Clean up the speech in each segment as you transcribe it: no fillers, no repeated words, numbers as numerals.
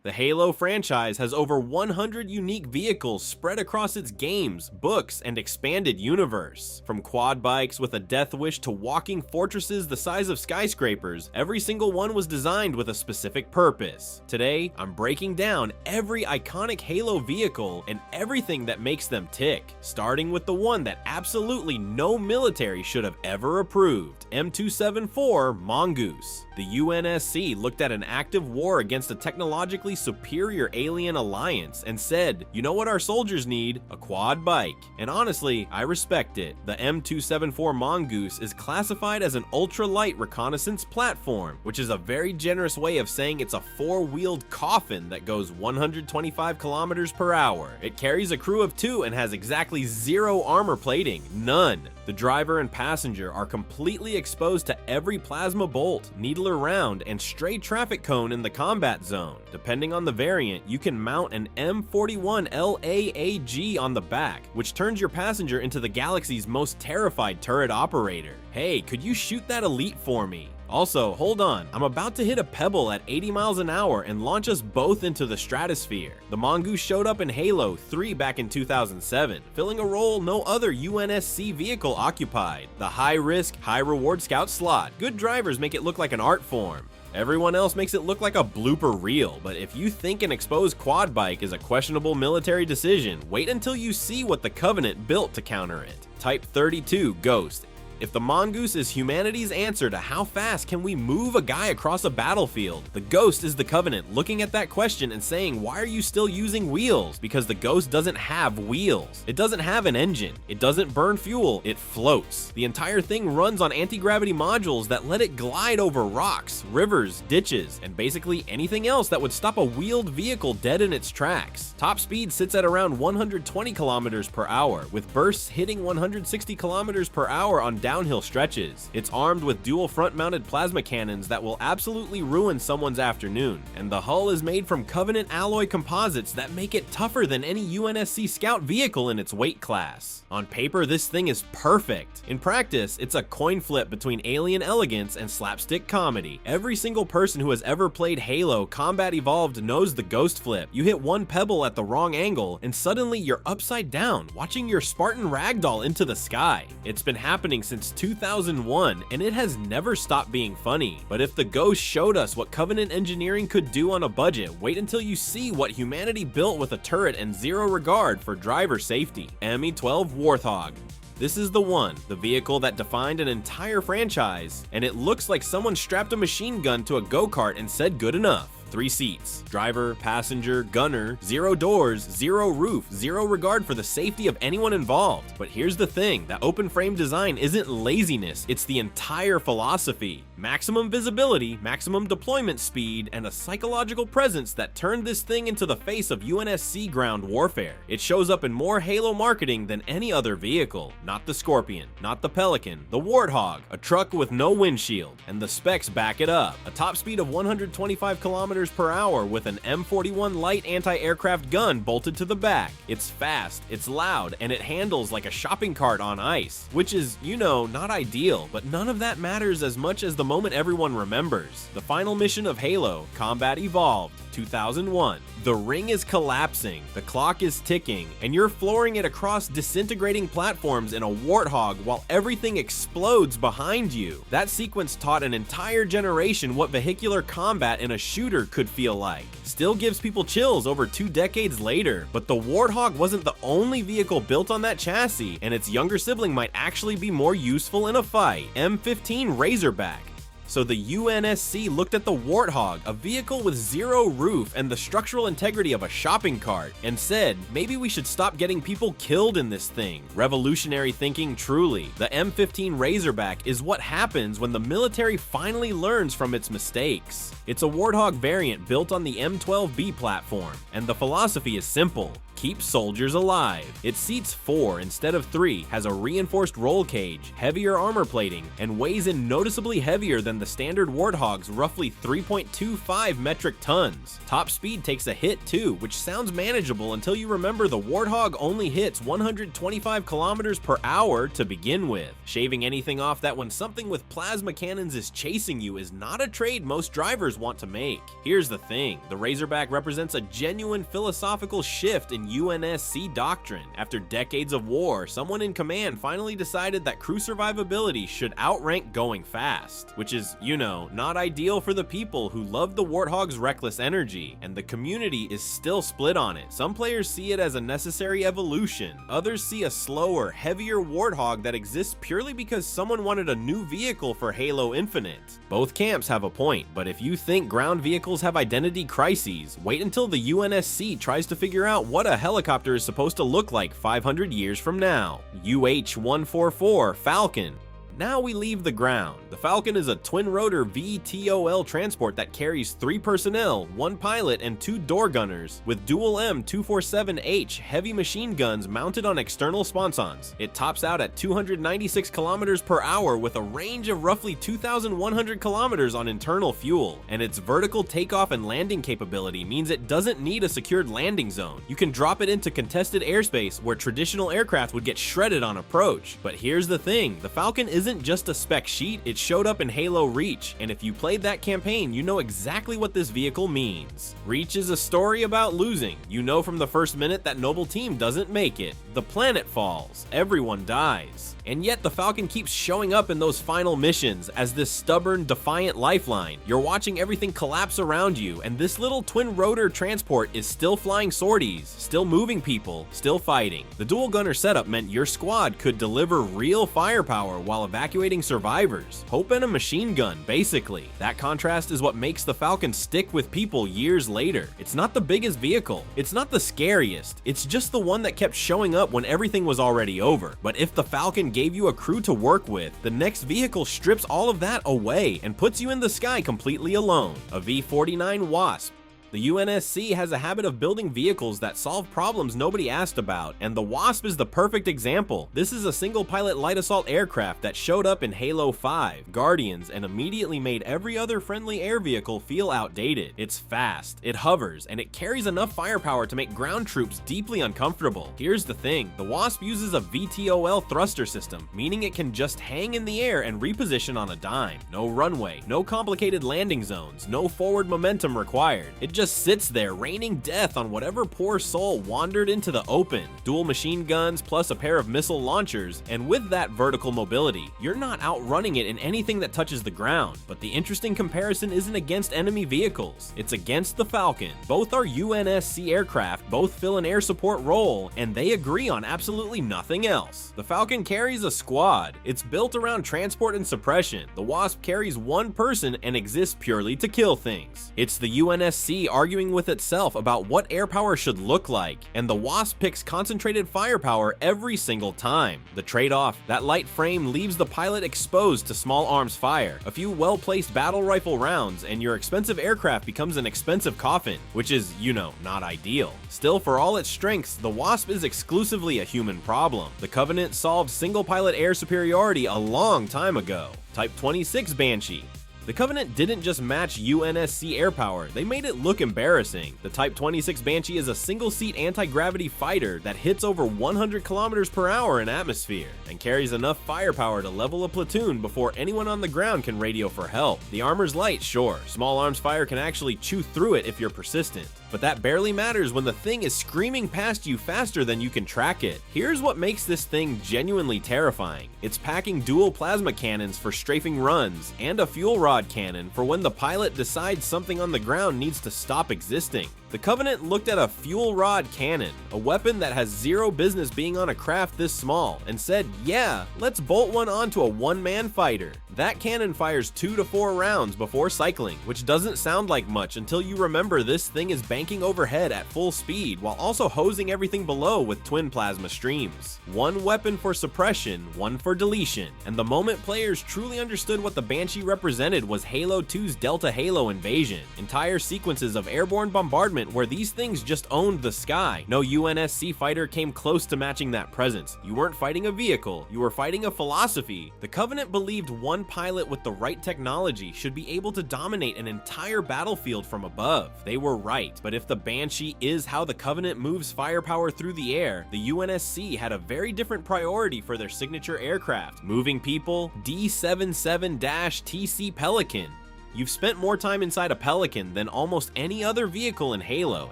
The Halo franchise has over 100 unique vehicles spread across its games, books, and expanded universe. From quad bikes with a death wish to walking fortresses the size of skyscrapers, every single one was designed with a specific purpose. Today, I'm breaking down every iconic Halo vehicle and everything that makes them tick, starting with the one that absolutely no military should have ever approved, M274 Mongoose. The UNSC looked at an active war against a technologically superior alien alliance and said, you know what our soldiers need? A quad bike. And honestly, I respect it. The M274 Mongoose is classified as an ultra-light reconnaissance platform, which is a very generous way of saying it's a four-wheeled coffin that goes 125 kilometers per hour. It carries a crew of 2 and has exactly 0 armor plating, none. The driver and passenger are completely exposed to every plasma bolt, needler round, and stray traffic cone in the combat zone. Depending on the variant, you can mount an M41 LAAG on the back, which turns your passenger into the galaxy's most terrified turret operator. Hey, could you shoot that elite for me? Also, hold on, I'm about to hit a pebble at 80 miles an hour and launch us both into the stratosphere. The Mongoose showed up in Halo 3 back in 2007, filling a role no other UNSC vehicle occupied. The high-risk, high-reward scout slot. Good drivers make it look like an art form. Everyone else makes it look like a blooper reel, but if you think an exposed quad bike is a questionable military decision, wait until you see what the Covenant built to counter it. Type 32 Ghost. If the Mongoose is humanity's answer to how fast can we move a guy across a battlefield, the Ghost is the Covenant looking at that question and saying, why are you still using wheels? Because the Ghost doesn't have wheels. It doesn't have an engine. It doesn't burn fuel. It floats. The entire thing runs on anti-gravity modules that let it glide over rocks, rivers, ditches, and basically anything else that would stop a wheeled vehicle dead in its tracks. Top speed sits at around 120 kilometers per hour, with bursts hitting 160 kilometers per hour on downhill stretches. It's armed with dual front-mounted plasma cannons that will absolutely ruin someone's afternoon, and the hull is made from Covenant alloy composites that make it tougher than any UNSC Scout vehicle in its weight class. On paper, this thing is perfect. In practice, it's a coin flip between alien elegance and slapstick comedy. Every single person who has ever played Halo Combat Evolved knows the ghost flip. You hit one pebble at the wrong angle, and suddenly you're upside down, watching your Spartan ragdoll into the sky. It's been happening since 2001, and it has never stopped being funny. But if the Ghost showed us what Covenant engineering could do on a budget, wait until you see what humanity built with a turret and zero regard for driver safety. ME-12 Warthog. This is the one, the vehicle that defined an entire franchise, and it looks like someone strapped a machine gun to a go-kart and said good enough. 3 seats, driver, passenger, gunner, 0 doors, 0 roof, 0 regard for the safety of anyone involved. But here's the thing, that open frame design isn't laziness, it's the entire philosophy. Maximum visibility, maximum deployment speed, and a psychological presence that turned this thing into the face of UNSC ground warfare. It shows up in more Halo marketing than any other vehicle. Not the Scorpion, not the Pelican, the Warthog, a truck with no windshield, and the specs back it up. A top speed of 125 kilometers per hour with an M41 light anti-aircraft gun bolted to the back. It's fast, it's loud, and it handles like a shopping cart on ice, which is, you know, not ideal, but none of that matters as much as the moment everyone remembers. The final mission of Halo Combat Evolved 2001. The ring is collapsing, the clock is ticking, and you're flooring it across disintegrating platforms in a Warthog while everything explodes behind you. That sequence taught an entire generation what vehicular combat in a shooter could feel like. Still gives people chills over 2 decades later, but the Warthog wasn't the only vehicle built on that chassis, and its younger sibling might actually be more useful in a fight. M15 Razorback. So the UNSC looked at the Warthog, a vehicle with 0 roof and the structural integrity of a shopping cart, and said, maybe we should stop getting people killed in this thing. Revolutionary thinking truly. The M15 Razorback is what happens when the military finally learns from its mistakes. It's a Warthog variant built on the M12B platform, and the philosophy is simple. Keep soldiers alive. It seats 4 instead of 3, has a reinforced roll cage, heavier armor plating, and weighs in noticeably heavier than the standard Warthog's roughly 3.25 metric tons. Top speed takes a hit too, which sounds manageable until you remember the Warthog only hits 125 kilometers per hour to begin with, shaving anything off that when something with plasma cannons is chasing you is not a trade most drivers want to make. Here's the thing, the Razorback represents a genuine philosophical shift in UNSC doctrine. After decades of war, someone in command finally decided that crew survivability should outrank going fast, which is, you know, not ideal for the people who love the Warthog's reckless energy, and the community is still split on it. Some players see it as a necessary evolution, others see a slower, heavier Warthog that exists purely because someone wanted a new vehicle for Halo Infinite. Both camps have a point, but if you think ground vehicles have identity crises, wait until the UNSC tries to figure out what a helicopter is supposed to look like 500 years from now. UH-144 Falcon. Now we leave the ground. The Falcon is a twin-rotor VTOL transport that carries 3 personnel, 1 pilot, and 2 door gunners, with dual M247H heavy machine guns mounted on external sponsons. It tops out at 296 kilometers per hour with a range of roughly 2,100 kilometers on internal fuel, and its vertical takeoff and landing capability means it doesn't need a secured landing zone. You can drop it into contested airspace where traditional aircraft would get shredded on approach. But here's the thing, the Falcon isn't just a spec sheet, it showed up in Halo Reach, and if you played that campaign, you know exactly what this vehicle means. Reach is a story about losing. You know from the first minute that Noble Team doesn't make it. The planet falls. Everyone dies. And yet the Falcon keeps showing up in those final missions as this stubborn, defiant lifeline. You're watching everything collapse around you, and this little twin-rotor transport is still flying sorties, still moving people, still fighting. The dual gunner setup meant your squad could deliver real firepower while evacuating survivors. Hope and a machine gun, basically. That contrast is what makes the Falcon stick with people years later. It's not the biggest vehicle, it's not the scariest, it's just the one that kept showing up when everything was already over. But if the Falcon gave you a crew to work with, the next vehicle strips all of that away and puts you in the sky completely alone. A V-49 Wasp. The UNSC has a habit of building vehicles that solve problems nobody asked about, and the Wasp is the perfect example. This is a single-pilot light assault aircraft that showed up in Halo 5, Guardians, and immediately made every other friendly air vehicle feel outdated. It's fast, it hovers, and it carries enough firepower to make ground troops deeply uncomfortable. Here's the thing, the Wasp uses a VTOL thruster system, meaning it can just hang in the air and reposition on a dime. No runway, no complicated landing zones, no forward momentum required. It just sits there raining death on whatever poor soul wandered into the open. Dual machine guns plus a pair of missile launchers, and with that vertical mobility, you're not outrunning it in anything that touches the ground. But the interesting comparison isn't against enemy vehicles, it's against the Falcon. Both are UNSC aircraft, both fill an air support role, and they agree on absolutely nothing else. The Falcon carries a squad, it's built around transport and suppression. The Wasp carries one person and exists purely to kill things. It's the UNSC arguing with itself about what air power should look like, and the Wasp picks concentrated firepower every single time. The trade-off, that light frame leaves the pilot exposed to small arms fire, a few well-placed battle rifle rounds, and your expensive aircraft becomes an expensive coffin, which is, you know, not ideal. Still, for all its strengths, the Wasp is exclusively a human problem. The Covenant solved single-pilot air superiority a long time ago. Type 26 Banshee. The Covenant didn't just match UNSC air power, they made it look embarrassing. The Type 26 Banshee is a single-seat anti-gravity fighter that hits over 100 kilometers per hour in atmosphere, and carries enough firepower to level a platoon before anyone on the ground can radio for help. The armor's light, sure, small arms fire can actually chew through it if you're persistent, but that barely matters when the thing is screaming past you faster than you can track it. Here's what makes this thing genuinely terrifying. It's packing dual plasma cannons for strafing runs, and a fuel rod cannon for when the pilot decides something on the ground needs to stop existing. The Covenant looked at a fuel rod cannon, a weapon that has zero business being on a craft this small, and said, yeah, let's bolt one onto a one-man fighter. That cannon fires 2 to 4 rounds before cycling, which doesn't sound like much until you remember this thing is banking overhead at full speed while also hosing everything below with twin plasma streams. One weapon for suppression, one for deletion, and the moment players truly understood what the Banshee represented was Halo 2's Delta Halo invasion. Entire sequences of airborne bombardment environment where these things just owned the sky. No UNSC fighter came close to matching that presence. You weren't fighting a vehicle, you were fighting a philosophy. The Covenant believed one pilot with the right technology should be able to dominate an entire battlefield from above. They were right, but if the Banshee is how the Covenant moves firepower through the air, the UNSC had a very different priority for their signature aircraft, moving people, D-77-TC Pelican. You've spent more time inside a Pelican than almost any other vehicle in Halo,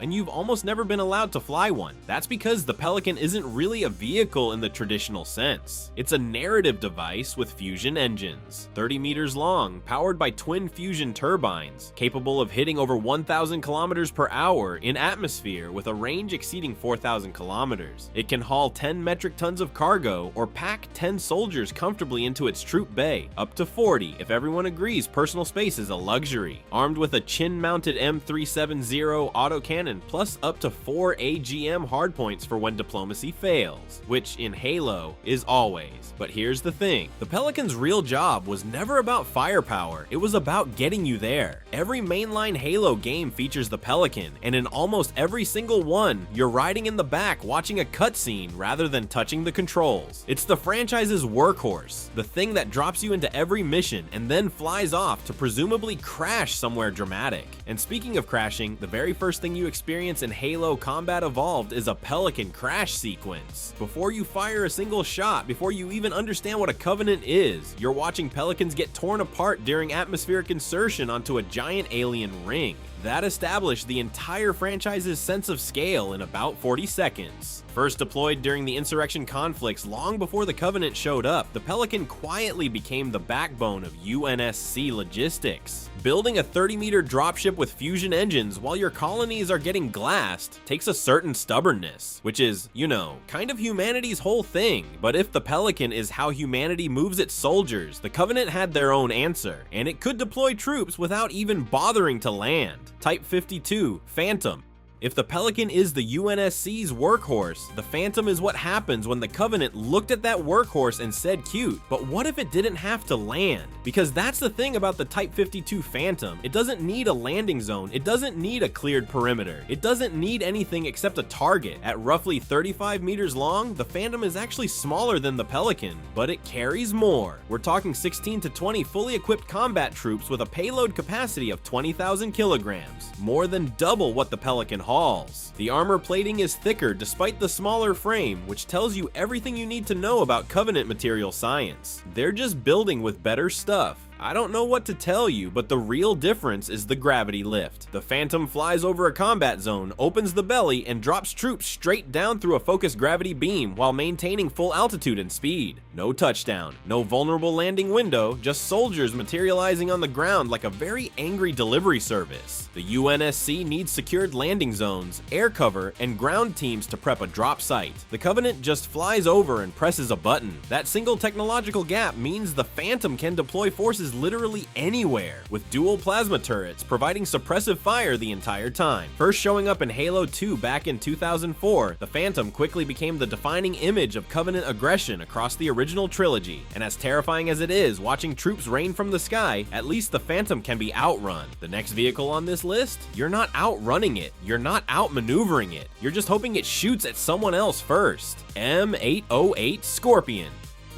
and you've almost never been allowed to fly one. That's because the Pelican isn't really a vehicle in the traditional sense. It's a narrative device with fusion engines, 30 meters long, powered by twin fusion turbines, capable of hitting over 1,000 kilometers per hour in atmosphere with a range exceeding 4,000 kilometers. It can haul 10 metric tons of cargo or pack 10 soldiers comfortably into its troop bay, up to 40 if everyone agrees personal space is a luxury. Armed with a chin-mounted M370 autocannon plus up to 4 AGM hardpoints for when diplomacy fails, which in Halo is always. But here's the thing, the Pelican's real job was never about firepower, it was about getting you there. Every mainline Halo game features the Pelican, and in almost every single one, you're riding in the back watching a cutscene rather than touching the controls. It's the franchise's workhorse, the thing that drops you into every mission and then flies off to presumably crash somewhere dramatic. And speaking of crashing, the very first thing you experience in Halo Combat Evolved is a Pelican crash sequence. Before you fire a single shot, before you even understand what a Covenant is, you're watching Pelicans get torn apart during atmospheric insertion onto a giant alien ring. That established the entire franchise's sense of scale in about 40 seconds. First deployed during the Insurrection conflicts long before the Covenant showed up, the Pelican quietly became the backbone of UNSC logistics. Building a 30-meter dropship with fusion engines while your colonies are getting glassed takes a certain stubbornness, which is, you know, kind of humanity's whole thing. But if the Pelican is how humanity moves its soldiers, the Covenant had their own answer, and it could deploy troops without even bothering to land. Type 52, Phantom. If the Pelican is the UNSC's workhorse, the Phantom is what happens when the Covenant looked at that workhorse and said cute. But what if it didn't have to land? Because that's the thing about the Type 52 Phantom. It doesn't need a landing zone. It doesn't need a cleared perimeter. It doesn't need anything except a target. At roughly 35 meters long, the Phantom is actually smaller than the Pelican, but it carries more. We're talking 16 to 20 fully equipped combat troops with a payload capacity of 20,000 kilograms, more than double what the Pelican hauls. The armor plating is thicker despite the smaller frame, which tells you everything you need to know about Covenant material science. They're just building with better stuff. I don't know what to tell you, but the real difference is the gravity lift. The Phantom flies over a combat zone, opens the belly, and drops troops straight down through a focused gravity beam while maintaining full altitude and speed. No touchdown, no vulnerable landing window, just soldiers materializing on the ground like a very angry delivery service. The UNSC needs secured landing zones, air cover, and ground teams to prep a drop site. The Covenant just flies over and presses a button. That single technological gap means the Phantom can deploy forces literally anywhere, with dual plasma turrets providing suppressive fire the entire time. First showing up in Halo 2 back in 2004, the Phantom quickly became the defining image of Covenant aggression across the original trilogy, and as terrifying as it is watching troops rain from the sky, at least the Phantom can be outrun. The next vehicle on this list? You're not outrunning it, you're not outmaneuvering it, you're just hoping it shoots at someone else first. M808 Scorpion.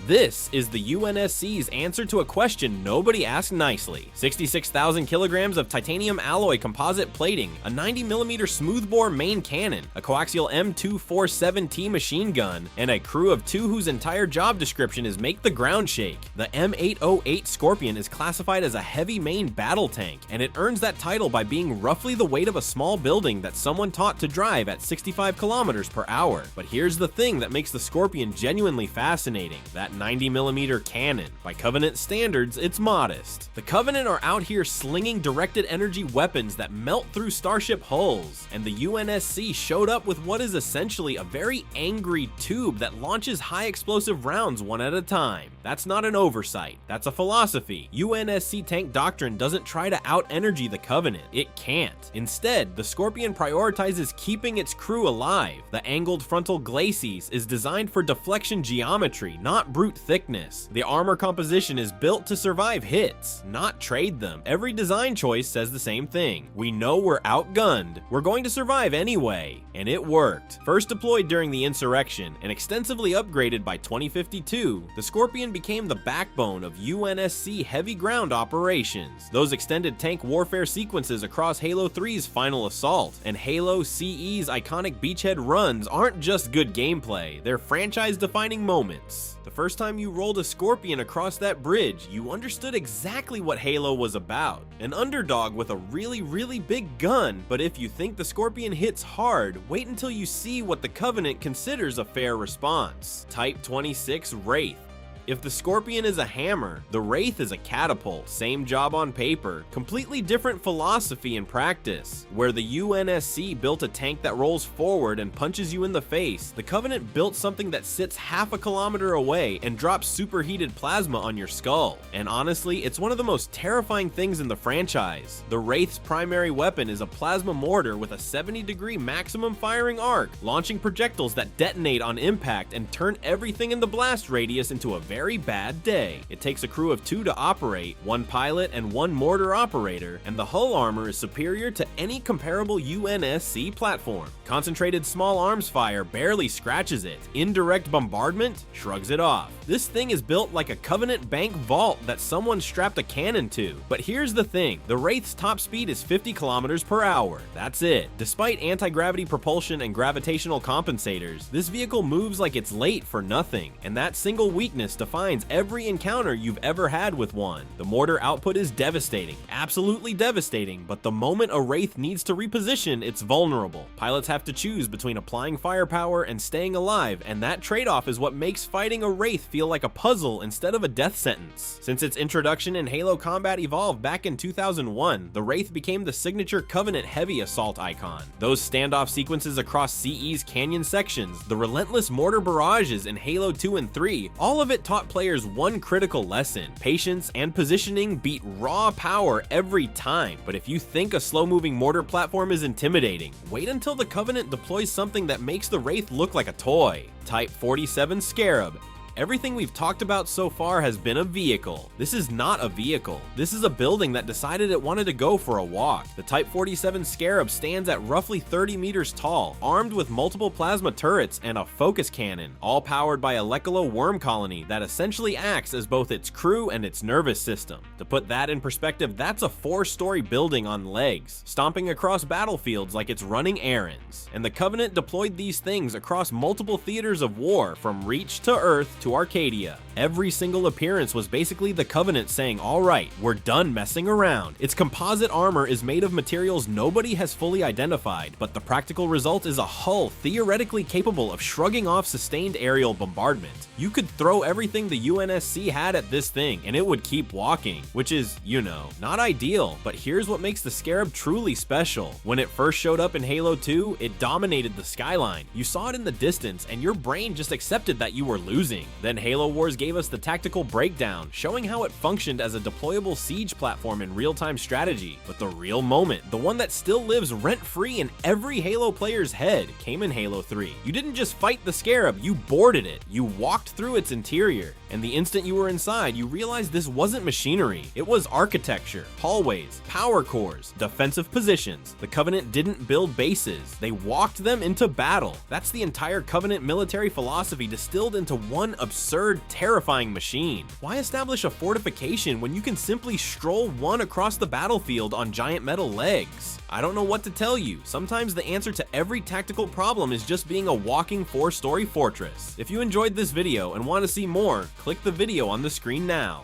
This is the UNSC's answer to a question nobody asked nicely. 66,000 kilograms of titanium alloy composite plating, a 90mm smoothbore main cannon, a coaxial M247T machine gun, and a crew of 2 whose entire job description is make the ground shake. The M808 Scorpion is classified as a heavy main battle tank, and it earns that title by being roughly the weight of a small building that someone taught to drive at 65 kilometers per hour. But here's the thing that makes the Scorpion genuinely fascinating. That 90mm cannon. By Covenant standards, it's modest. The Covenant are out here slinging directed energy weapons that melt through starship hulls, and the UNSC showed up with what is essentially a very angry tube that launches high explosive rounds one at a time. That's not an oversight, that's a philosophy. UNSC tank doctrine doesn't try to out-energy the Covenant, it can't. Instead, the Scorpion prioritizes keeping its crew alive. The angled frontal glacis is designed for deflection geometry, not brute thickness. The armor composition is built to survive hits, not trade them. Every design choice says the same thing. We know we're outgunned. We're going to survive anyway. And it worked. First deployed during the insurrection and extensively upgraded by 2052, the Scorpion became the backbone of UNSC heavy ground operations. Those extended tank warfare sequences across Halo 3's Final Assault and Halo CE's iconic beachhead runs aren't just good gameplay, they're franchise-defining moments. The first time you rolled a Scorpion across that bridge, you understood exactly what Halo was about. An underdog with a really big gun, but if you think the Scorpion hits hard, wait until you see what the Covenant considers a fair response. Type 26 Wraith. If the Scorpion is a hammer, the Wraith is a catapult. Same job on paper, completely different philosophy in practice. Where the UNSC built a tank that rolls forward and punches you in the face, the Covenant built something that sits half a kilometer away and drops superheated plasma on your skull. And honestly, it's one of the most terrifying things in the franchise. The Wraith's primary weapon is a plasma mortar with a 70-degree maximum firing arc, launching projectiles that detonate on impact and turn everything in the blast radius into a very bad day. It takes a crew of 2 to operate, 1 pilot and 1 mortar operator, and the hull armor is superior to any comparable UNSC platform. Concentrated small arms fire barely scratches it. Indirect bombardment shrugs it off. This thing is built like a Covenant bank vault that someone strapped a cannon to. But here's the thing, the Wraith's top speed is 50 kilometers per hour. That's it. Despite anti-gravity propulsion and gravitational compensators, this vehicle moves like it's late for nothing, and that single weakness defines every encounter you've ever had with one. The mortar output is devastating, absolutely devastating, but the moment a Wraith needs to reposition, it's vulnerable. Pilots have to choose between applying firepower and staying alive, and that trade-off is what makes fighting a Wraith feel like a puzzle instead of a death sentence. Since its introduction in Halo Combat Evolved back in 2001, the Wraith became the signature Covenant heavy assault icon. Those standoff sequences across CE's canyon sections, the relentless mortar barrages in Halo 2 and 3, all of it taught players one critical lesson: patience and positioning beat raw power every time. But if you think a slow-moving mortar platform is intimidating, wait until the Covenant deploys something that makes the Wraith look like a toy. Type 47 Scarab. Everything we've talked about so far has been a vehicle. This is not a vehicle. This is a building that decided it wanted to go for a walk. The Type 47 Scarab stands at roughly 30 meters tall, armed with multiple plasma turrets and a focus cannon, all powered by a Lekalo worm colony that essentially acts as both its crew and its nervous system. To put that in perspective, that's a 4-story building on legs, stomping across battlefields like it's running errands. And the Covenant deployed these things across multiple theaters of war, from Reach to Earth to Arcadia. Every single appearance was basically the Covenant saying, alright, we're done messing around. Its composite armor is made of materials nobody has fully identified, but the practical result is a hull theoretically capable of shrugging off sustained aerial bombardment. You could throw everything the UNSC had at this thing and it would keep walking, which is, you know, not ideal, but here's what makes the Scarab truly special. When it first showed up in Halo 2, it dominated the skyline. You saw it in the distance and your brain just accepted that you were losing. Then Halo Wars gave us the tactical breakdown, showing how it functioned as a deployable siege platform in real-time strategy. But the real moment, the one that still lives rent-free in every Halo player's head, came in Halo 3. You didn't just fight the Scarab, you boarded it. You walked through its interior, and the instant you were inside, you realized this wasn't machinery. It was architecture, hallways, power cores, defensive positions. The Covenant didn't build bases, they walked them into battle. That's the entire Covenant military philosophy distilled into one absurd, terrifying machine. Why establish a fortification when you can simply stroll one across the battlefield on giant metal legs? I don't know what to tell you. Sometimes the answer to every tactical problem is just being a walking 4-story fortress. If you enjoyed this video and want to see more, click the video on the screen now.